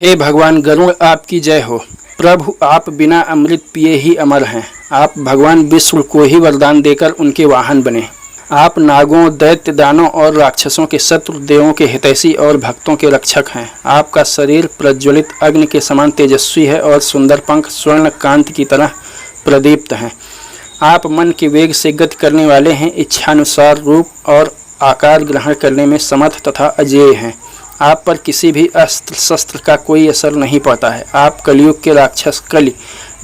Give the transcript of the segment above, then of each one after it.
हे भगवान गरुड़, आपकी जय हो। प्रभु, आप बिना अमृत पिए ही अमर हैं। आप भगवान विष्णु को ही वरदान देकर उनके वाहन बने। आप नागों, दैत्य, दानों और राक्षसों के शत्रु, देवों के हितैषी और भक्तों के रक्षक हैं। आपका शरीर प्रज्वलित अग्नि के समान तेजस्वी है और सुंदर पंख स्वर्ण कांति की तरह प्रदीप्त हैं। आप मन के वेग से गति करने वाले हैं, इच्छानुसार रूप और आकार ग्रहण करने में समर्थ तथा अजेय हैं। आप पर किसी भी अस्त्र शस्त्र का कोई असर नहीं पड़ता है। आप कलयुग के राक्षस कलि,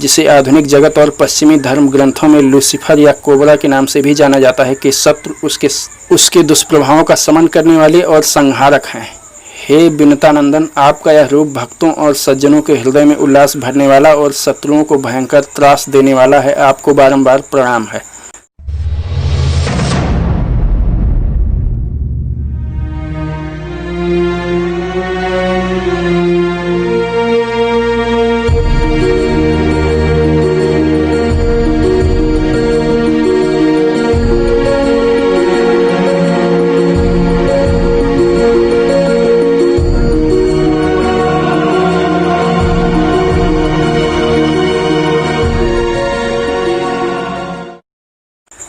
जिसे आधुनिक जगत और पश्चिमी धर्म ग्रंथों में लूसीफर या कोबरा के नाम से भी जाना जाता है, कि शत्रु उसके दुष्प्रभावों का शमन करने वाले और संहारक हैं। हे विनतानंदन, आपका यह रूप भक्तों और सज्जनों के हृदय में उल्लास भरने वाला और शत्रुओं को भयंकर त्रास देने वाला है। आपको बारंबार प्रणाम है।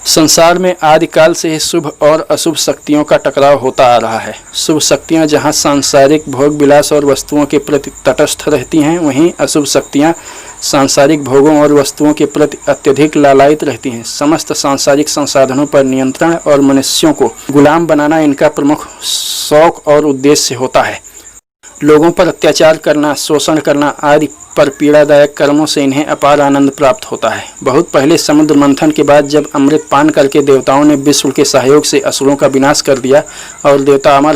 संसार में आदिकाल से ही शुभ और अशुभ शक्तियों का टकराव होता आ रहा है। शुभ शक्तियां जहां सांसारिक भोग विलास और वस्तुओं के प्रति तटस्थ रहती हैं, वहीं अशुभ शक्तियां सांसारिक भोगों और वस्तुओं के प्रति अत्यधिक लालायित रहती हैं। समस्त सांसारिक संसाधनों पर नियंत्रण और मनुष्यों को गुलाम बनाना इनका प्रमुख शौक और उद्देश्य होता है। लोगों पर अत्याचार करना, शोषण करना आदि पर पीड़ादायक कर्मों से इन्हें अपार आनंद प्राप्त होता है। बहुत पहले समुद्र मंथन के बाद जब अमृत पान करके देवताओं ने विष्णु के सहयोग से असुरों का विनाश कर दिया और देवता अमर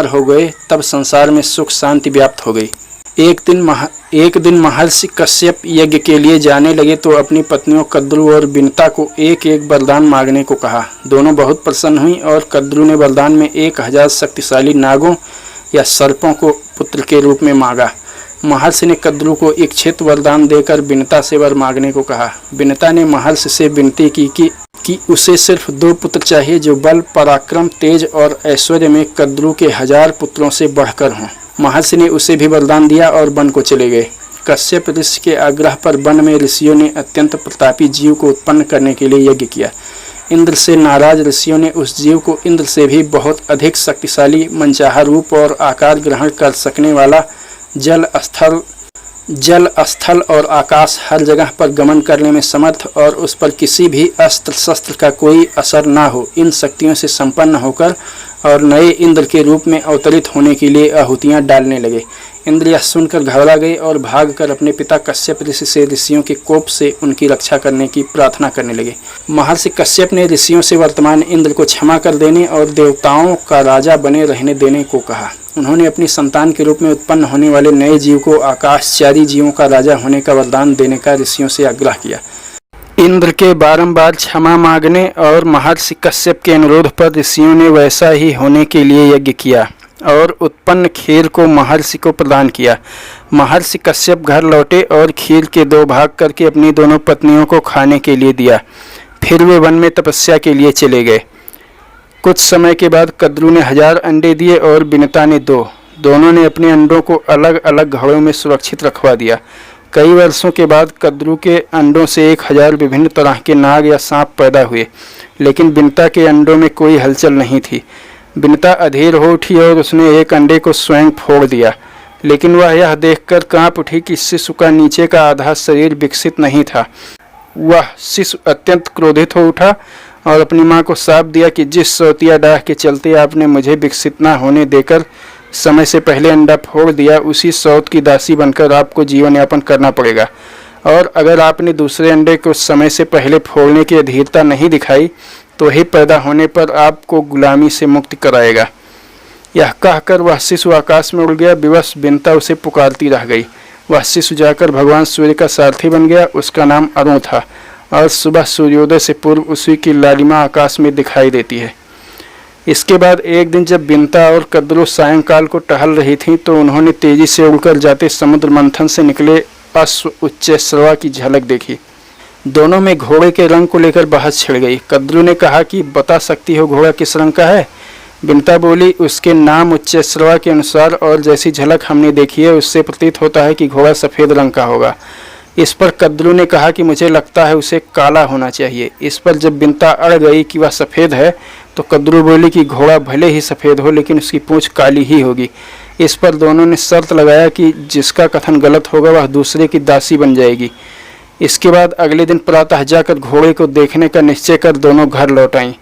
हो गए, तब संसार में सुख शांति व्याप्त हो गई। एक दिन महर्षि कश्यप यज्ञ के लिए जाने लगे तो अपनी पत्नियों कद्रु और विनता को एक एक वरदान मांगने को कहा। दोनों बहुत प्रसन्न हुई और कद्रु ने वरदान में 1000 शक्तिशाली नागों या सर्पों को पुत्र के रूप में मांगा। महर्षि ने कद्रु को इच्छित वरदान देकर विनता से वर मांगने को कहा। विनता ने महर्षि से विनती की कि उसे सिर्फ 2 पुत्र चाहिए, जो बल, पराक्रम, तेज और ऐश्वर्य में कद्रु के 1000 पुत्रों से बढ़कर हों। महर्षि ने उसे भी वरदान दिया और वन को चले गए। कश्यप ऋषि के आग्रह पर वन में ऋषियों ने अत्यंत प्रतापी जीव को उत्पन्न करने के लिए यज्ञ किया। इंद्र से नाराज ऋषियों ने उस जीव को इंद्र से भी बहुत अधिक शक्तिशाली, मनचाहा रूप और आकार ग्रहण कर सकने वाला, जल स्थल और आकाश हर जगह पर गमन करने में समर्थ और उस पर किसी भी अस्त्र शस्त्र का कोई असर ना हो, इन शक्तियों से संपन्न होकर और नए इंद्र के रूप में अवतरित होने के लिए आहुतियां डालने लगे। इंद्र यह सुनकर घबरा गए और भागकर अपने पिता कश्यप ऋषि से ऋषियों के कोप से उनकी रक्षा करने की प्रार्थना करने लगे। महर्षि कश्यप ने ऋषियों से वर्तमान इंद्र को क्षमा कर देने और देवताओं का राजा बने रहने देने को कहा। उन्होंने अपनी संतान के रूप में उत्पन्न होने वाले नए जीव को आकाशचारी जीवों का राजा होने का वरदान देने का ऋषियों से आग्रह किया। इंद्र के बारंबार क्षमा मांगने और महर्षि कश्यप के अनुरोध पर ऋषियों ने वैसा ही होने के लिए यज्ञ किया और उत्पन्न खीर को महर्षि को प्रदान किया। महर्षि कश्यप घर लौटे और खीर के 2 भाग करके अपनी दोनों पत्नियों को खाने के लिए दिया। फिर वे वन में तपस्या के लिए चले गए। कुछ समय के बाद कद्रु ने 1000 अंडे दिए और विनता ने 2। दोनों ने अपने अंडों को अलग अलग घड़ों में सुरक्षित रखवा दिया। कई वर्षों के बाद कद्रु के अंडों से 1000 विभिन्न तरह के नाग या सांप पैदा हुए, लेकिन विनता के अंडों में कोई हलचल नहीं थी। विनता अधीर हो उठी और उसने एक अंडे को स्वयं फोड़ दिया, लेकिन वह यह देखकर कांप उठी कि शिशु का नीचे का आधा शरीर विकसित नहीं था। वह शिशु अत्यंत क्रोधित हो उठा और अपनी मां को शाप दिया कि जिस सौतिया डाह के चलते आपने मुझे विकसित न होने देकर समय से पहले अंडा फोड़ दिया, उसी सौत की दासी बनकर आपको जीवन यापन करना पड़ेगा। और अगर आपने दूसरे अंडे को समय से पहले फोड़ने की अधीरता नहीं दिखाई तो ही पैदा होने पर आपको गुलामी से मुक्ति कराएगा। यह कहकर वह शिशु आकाश में उड़ गया। विवश विनता उसे पुकारती रह गई। वह शिशु जाकर भगवान सूर्य का सारथी बन गया। उसका नाम अरुण था और सुबह सूर्योदय से पूर्व उसी की लालिमा आकाश में दिखाई देती है। इसके बाद एक दिन जब विनता और कद्रु सायंकाल को टहल रही थीं, तो उन्होंने तेजी से उड़कर जाते समुद्र मंथन से निकले अश्व उच्चैश्रवा की झलक देखी। दोनों में घोड़े के रंग को लेकर बहस छिड़ गई। कद्रु ने कहा कि बता सकती हो घोड़ा किस रंग का है? बिनता बोली, उसके नाम उच्चैश्रवा के अनुसार और जैसी झलक हमने देखी है उससे प्रतीत होता है कि घोड़ा सफ़ेद रंग का होगा। इस पर कद्रू ने कहा कि मुझे लगता है उसे काला होना चाहिए। इस पर जब बिनता अड़ गई कि वह सफ़ेद है तो कद्रू बोली कि घोड़ा भले ही सफ़ेद हो लेकिन उसकी पूँछ काली ही होगी। इस पर दोनों ने शर्त लगाया कि जिसका कथन गलत होगा वह दूसरे की दासी बन जाएगी। इसके बाद अगले दिन प्रातः जाकर घोड़े को देखने का निश्चय कर दोनों घर लौट आईं।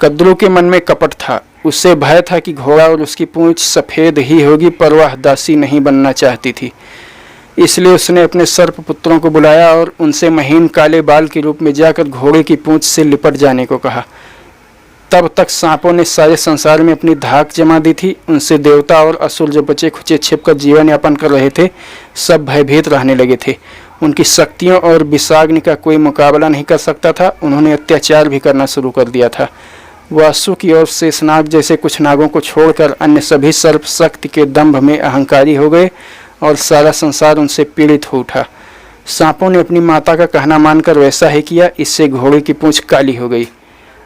कद्रू के मन में कपट था, उससे भय था कि घोड़ा और उसकी पूँछ सफ़ेद ही होगी, पर वह दासी नहीं बनना चाहती थी। इसलिए उसने अपने सर्प पुत्रों को बुलाया और उनसे महीन काले बाल के रूप में जाकर घोड़े की पूँछ से लिपट जाने को कहा। तब तक सांपों ने सारे संसार में अपनी धाक जमा दी थी। उनसे देवता और असुर जो बचे खुचे छिपकर जीवन यापन कर रहे थे, सब भयभीत रहने लगे थे। उनकी शक्तियों और विषाग्नि का कोई मुकाबला नहीं कर सकता था। उन्होंने अत्याचार भी करना शुरू कर दिया था। वासुकी और शेषनाग जैसे कुछ नागों को छोड़कर अन्य सभी सर्प शक्ति के दंभ में अहंकारी हो गए और सारा संसार उनसे पीड़ित हो उठा। सांपों ने अपनी माता का कहना मानकर वैसा ही किया। इससे घोड़े की पूँछ काली हो गई।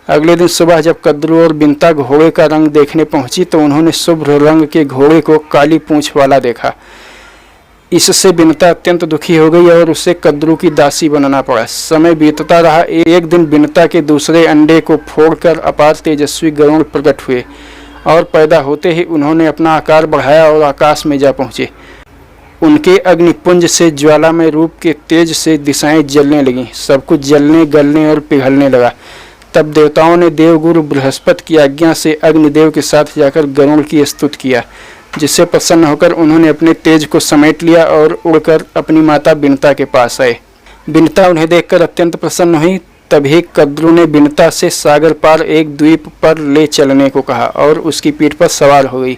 अगले दिन सुबह जब कद्रू और बिनता घोड़े का रंग देखने पहुंची तो उन्होंने शुभ्र रंग के घोड़े को काली पूँछ वाला देखा। इससे बिनता अत्यंत दुखी हो गई और उसे कद्रू की दासी बनना पड़ा। समय बीतता रहा। एक दिन बिनता के दूसरे अंडे को फोड़कर अपार तेजस्वी गरुड़ प्रकट हुए और पैदा होते ही उन्होंने अपना आकार बढ़ाया और आकाश में जा पहुँचे। उनके अग्निपुंज से ज्वालामय रूप के तेज से दिशाएं जलने लगीं। सब कुछ जलने, गलने और पिघलने लगा। तब देवताओं ने देवगुरु बृहस्पति की आज्ञा से अग्निदेव के साथ जाकर गरुड़ की स्तुति किया, जिससे प्रसन्न होकर उन्होंने अपने तेज को समेट लिया और उड़कर अपनी माता बिनता के पास आए। बिनता उन्हें देखकर अत्यंत प्रसन्न हुई। तभी कद्रू ने बिनता से सागर पार एक द्वीप पर ले चलने को कहा और उसकी पीठ पर सवार हो गई।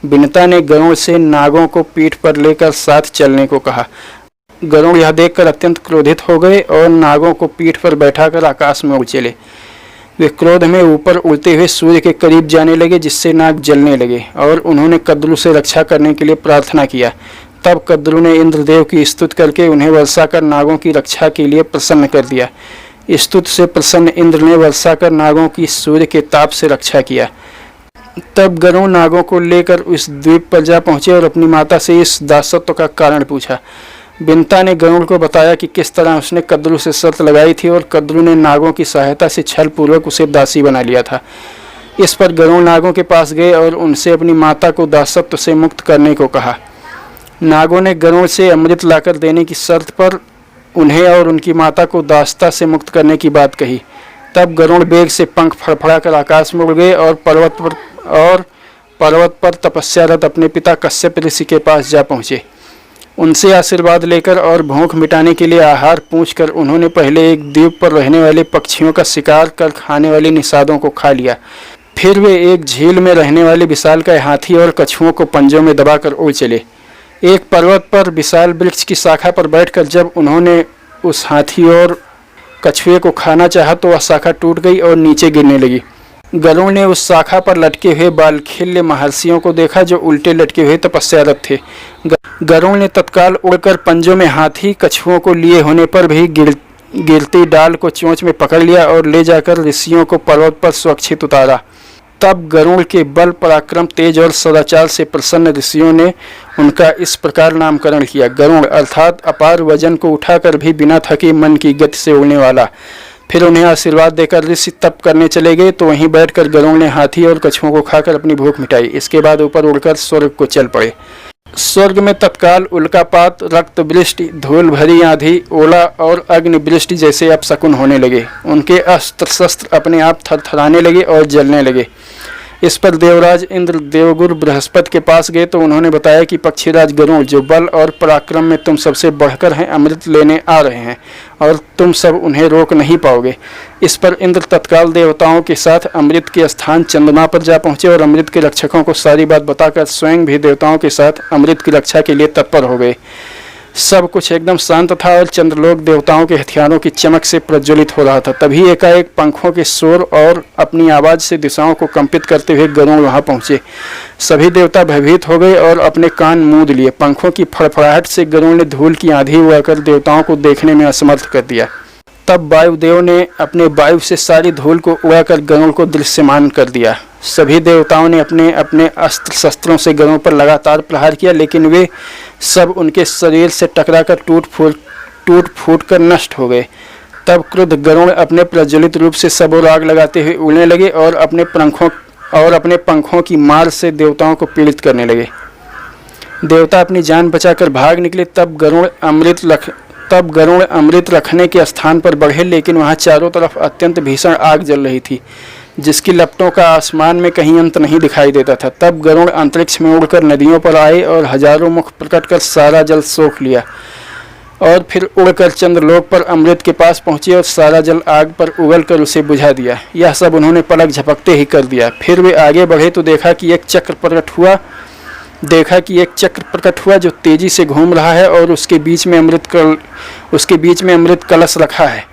बिनता ने गरुड़ से नागों को पीठ पर लेकर साथ चलने को कहा। गरुड़ यह देखकर अत्यंत क्रोधित हो गए और नागों को पीठ पर बैठाकर आकाश में उड़ चले। वे क्रोध में ऊपर उड़ते हुए सूर्य के करीब जाने लगे, जिससे नाग जलने लगे और उन्होंने कद्रू से रक्षा करने के लिए प्रार्थना किया। तब कद्रू ने इंद्रदेव की स्तुति करके उन्हें वर्षा कर नागों की रक्षा के लिए प्रसन्न कर दिया। स्तुति से प्रसन्न इंद्र ने वर्षा कर नागों की सूर्य के ताप से रक्षा किया। तब गरुड़ नागों को लेकर उस द्वीप पर जा पहुंचे और अपनी माता से इस दासत्व का कारण पूछा। बिनता ने गरुड़ को बताया कि किस तरह उसने कद्रू से शर्त लगाई थी और कद्रू ने नागों की सहायता से छल पूर्वक उसे दासी बना लिया था। इस पर गरुड़ नागों के पास गए और उनसे अपनी माता को दासत्व से मुक्त करने को कहा। नागों ने गरुड़ से अमृत लाकर देने की शर्त पर उन्हें और उनकी माता को दासता से मुक्त करने की बात कही। तब गरुड़ बेग से पंख फड़फड़ाकर आकाश में उड़ गए और पर्वत पर तपस्यारत अपने पिता कश्यप ऋषि के पास जा पहुँचे। उनसे आशीर्वाद लेकर और भूख मिटाने के लिए आहार पूछकर उन्होंने पहले एक द्वीप पर रहने वाले पक्षियों का शिकार कर खाने वाले निषादों को खा लिया। फिर वे एक झील में रहने वाले विशालकाय हाथी और कछुओं को पंजों में दबाकर उड़ चले। एक पर्वत पर विशाल वृक्ष की शाखा पर बैठकर जब उन्होंने उस हाथी और कछुए को खाना चाहा तो वह शाखा टूट गई और नीचे गिरने लगी। गरुड़ ने उस शाखा पर लटके हुए बालखिल्य महर्षियों को देखा जो उल्टे लटके हुए तपस्यारत थे। गरुड़ ने तत्काल उड़कर पंजों में हाथी कछुओं को लिए होने पर भी गिरती डाल को चोंच में पकड़ लिया और ले जाकर ऋषियों को पर्वत पर सुरक्षित उतारा। तब गरुड़ के बल पराक्रम तेज और सदाचार से प्रसन्न ऋषियों ने उनका इस प्रकार नामकरण किया, गरुड़ अर्थात अपार वजन को उठाकर भी बिना थके मन की गति से उड़ने वाला। फिर उन्हें आशीर्वाद देकर ऋषि तप करने चले गए तो वहीं बैठकर गरुड़ ने हाथी और कछुओं को खाकर अपनी भूख मिटाई। इसके बाद ऊपर उड़कर स्वर्ग को चल पड़े। स्वर्ग में तत्काल उल्कापात, रक्त वृष्टि, धूल भरी आंधी, ओला और अग्नि वृष्टि जैसे अपशकुन होने लगे। उनके अस्त्र शस्त्र अपने आप थरथराने लगे और जलने लगे। इस पर देवराज इंद्र देवगुरु बृहस्पति के पास गए तो उन्होंने बताया कि पक्षीराज गरुड़ जो बल और पराक्रम में तुम सबसे बढ़कर हैं, अमृत लेने आ रहे हैं और तुम सब उन्हें रोक नहीं पाओगे। इस पर इंद्र तत्काल देवताओं के साथ अमृत के स्थान चंद्रमा पर जा पहुंचे और अमृत के रक्षकों को सारी बात बताकर स्वयं भी देवताओं के साथ अमृत की रक्षा के लिए तत्पर हो गए। सब कुछ एकदम शांत था और चंद्रलोक देवताओं के हथियारों की चमक से प्रज्वलित हो रहा था। तभी एकाएक पंखों के शोर और अपनी आवाज़ से दिशाओं को कंपित करते हुए गरुड़ वहां पहुंचे। सभी देवता भयभीत हो गए और अपने कान मूंद लिए। पंखों की फड़फड़ाहट से गरुड़ ने धूल की आंधी उड़ाकर देवताओं को देखने में असमर्थ कर दिया। तब वायुदेव ने अपने वायु से सारी धूल को उड़ाकर गरुड़ को दृश्यमान कर दिया। सभी देवताओं ने अपने अपने अस्त्र शस्त्रों से गरुड़ पर लगातार प्रहार किया, लेकिन वे सब उनके शरीर से टकराकर टूट फूट कर नष्ट हो गए। तब क्रुद्ध गरुड़ अपने प्रज्वलित रूप से सबोर आग लगाते हुए उड़ने लगे और अपने पंखों की मार से देवताओं को पीड़ित करने लगे। देवता अपनी जान बचाकर भाग निकले। तब गरुड़ अमृत रखने के स्थान पर बढ़े, लेकिन वहां चारों तरफ अत्यंत भीषण आग जल रही थी, जिसकी लपटों का आसमान में कहीं अंत नहीं दिखाई देता था। तब गरुड़ अंतरिक्ष में उड़कर नदियों पर आए और हजारों मुख प्रकट कर सारा जल सोख लिया, और फिर उड़कर चंद्रलोक पर अमृत के पास पहुंचे और सारा जल आग पर उगलकर उसे बुझा दिया। यह सब उन्होंने पलक झपकते ही कर दिया। फिर वे आगे बढ़े तो देखा कि एक चक्र प्रकट हुआ जो तेजी से घूम रहा है और उसके बीच में अमृत कलश रखा है।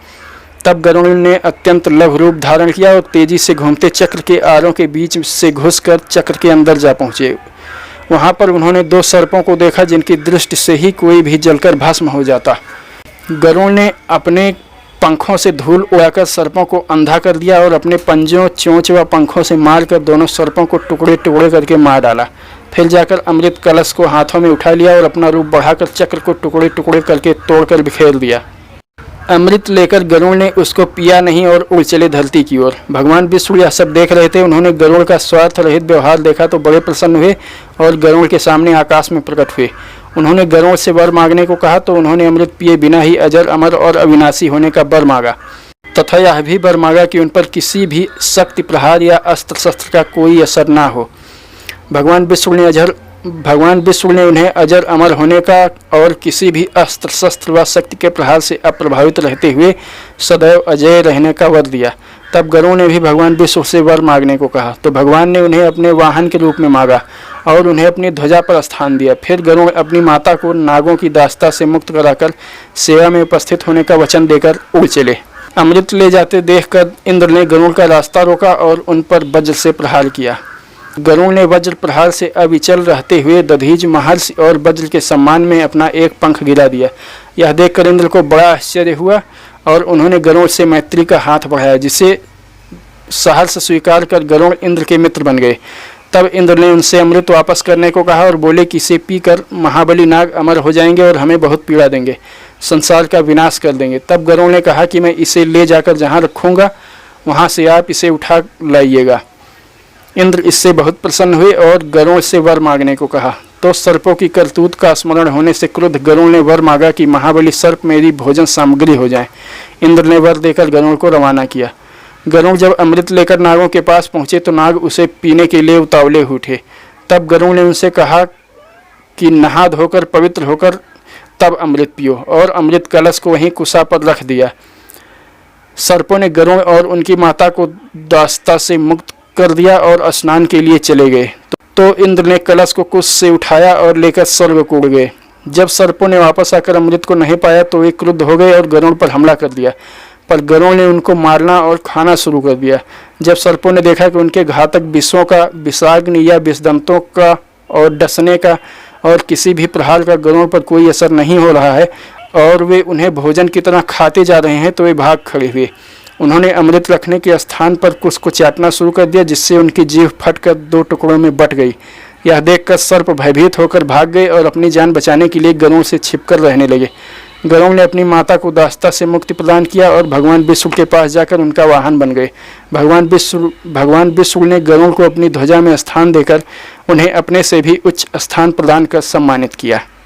तब गरुड़ ने अत्यंत लघु रूप धारण किया और तेजी से घूमते चक्र के आरों के बीच से घुसकर चक्र के अंदर जा पहुंचे। वहां पर उन्होंने 2 सर्पों को देखा, जिनकी दृष्टि से ही कोई भी जलकर भस्म हो जाता। गरुड़ ने अपने पंखों से धूल उड़ाकर सर्पों को अंधा कर दिया और अपने पंजों, चोंच व पंखों से मारकर दोनों सर्पों को टुकड़े टुकड़े करके मार डाला। फिर जाकर अमृत कलश को हाथों में उठा लिया और अपना रूप बढ़ाकर चक्र को टुकड़े टुकड़े करके तोड़कर बिखेर दिया। अमृत लेकर गरुड़ ने उसको पिया नहीं और उड़ चले धरती की ओर। भगवान विष्णु यह सब देख रहे थे। उन्होंने गरुड़ का स्वार्थ रहित व्यवहार देखा तो बड़े प्रसन्न हुए और गरुड़ के सामने आकाश में प्रकट हुए। उन्होंने गरुड़ से वर मांगने को कहा तो उन्होंने अमृत पिए बिना ही अजर, अमर और अविनाशी होने का वर मांगा, तथा यह भी वर मांगा कि उन पर किसी भी शक्ति प्रहार या अस्त्र शस्त्र का कोई असर ना हो। भगवान विष्णु ने उन्हें अजर, अमर होने का और किसी भी अस्त्र शस्त्र व शक्ति के प्रहार से अप्रभावित रहते हुए सदैव अजय रहने का वर दिया। तब गरुड़ ने भी भगवान विष्णु से वर मांगने को कहा तो भगवान ने उन्हें अपने वाहन के रूप में मांगा और उन्हें अपनी ध्वजा पर स्थान दिया। फिर गरुड़ अपनी माता को नागों की दास्ता से मुक्त कराकर सेवा में उपस्थित होने का वचन देकर उड़ चले। अमृत ले जाते देखकर इंद्र ने गरुड़ का रास्ता रोका और उन पर वज्र से प्रहार किया। गरुड़ ने वज्र प्रहार से अविचल रहते हुए दधीच महर्षि और वज्र के सम्मान में अपना एक पंख गिरा दिया। यह देखकर इंद्र को बड़ा आश्चर्य हुआ और उन्होंने गरुड़ से मैत्री का हाथ बढ़ाया, जिसे सहर्ष स्वीकार कर गरुड़ इंद्र के मित्र बन गए। तब इंद्र ने उनसे अमृत वापस करने को कहा और बोले कि इसे पीकर महाबली नाग अमर हो जाएंगे और हमें बहुत पीड़ा देंगे, संसार का विनाश कर देंगे। तब गरुड़ ने कहा कि मैं इसे ले जाकर जहाँ रखूँगा वहाँ से आप इसे उठा लाइएगा। इंद्र इससे बहुत प्रसन्न हुए और गरुड़ से वर मांगने को कहा तो सर्पों की करतूत का स्मरण होने से क्रुद्ध गरुड़ ने वर मांगा कि महाबली सर्प मेरी भोजन सामग्री हो जाए। इंद्र ने वर देकर गरुड़ को रवाना किया। गरुड़ जब अमृत लेकर नागों के पास पहुंचे तो नाग उसे पीने के लिए उतावले उठे। तब गरुड़ ने उनसे कहा कि नहा धोकर पवित्र होकर तब अमृत पियो, और अमृत कलश को वहीं कुशा पर रख दिया। सर्पों ने गरुड़ और उनकी माता को दास्ता से मुक्त कर दिया और स्नान के लिए चले गए। तो इंद्र ने कलश को कुश से उठाया और लेकर स्वर्ग को उड़ गए। जब सर्पों ने वापस आकर अमृत को नहीं पाया तो वे क्रुद्ध हो गए और गरुड़ पर हमला कर दिया, पर गरुड़ ने उनको मारना और खाना शुरू कर दिया। जब सर्पों ने देखा कि उनके घातक विषों का, विषाग्नि या विषदंतों का और डसने का और किसी भी प्रहार का गरुड़ पर कोई असर नहीं हो रहा है और वे उन्हें भोजन की तरह खाते जा रहे हैं, तो वे भाग खड़े हुए। उन्होंने अमृत रखने के स्थान पर कुश को चाटना शुरू कर दिया, जिससे उनकी जीभ फटकर 2 टुकड़ों में बट गई। यह देखकर सर्प भयभीत होकर भाग गए और अपनी जान बचाने के लिए गरुड़ से छिपकर रहने लगे। गरुड़ ने अपनी माता को दास्ता से मुक्ति प्रदान किया और भगवान विष्णु के पास जाकर उनका वाहन बन गए। भगवान विष्णु ने गरुड़ को अपनी ध्वजा में स्थान देकर उन्हें अपने से भी उच्च स्थान प्रदान कर सम्मानित किया।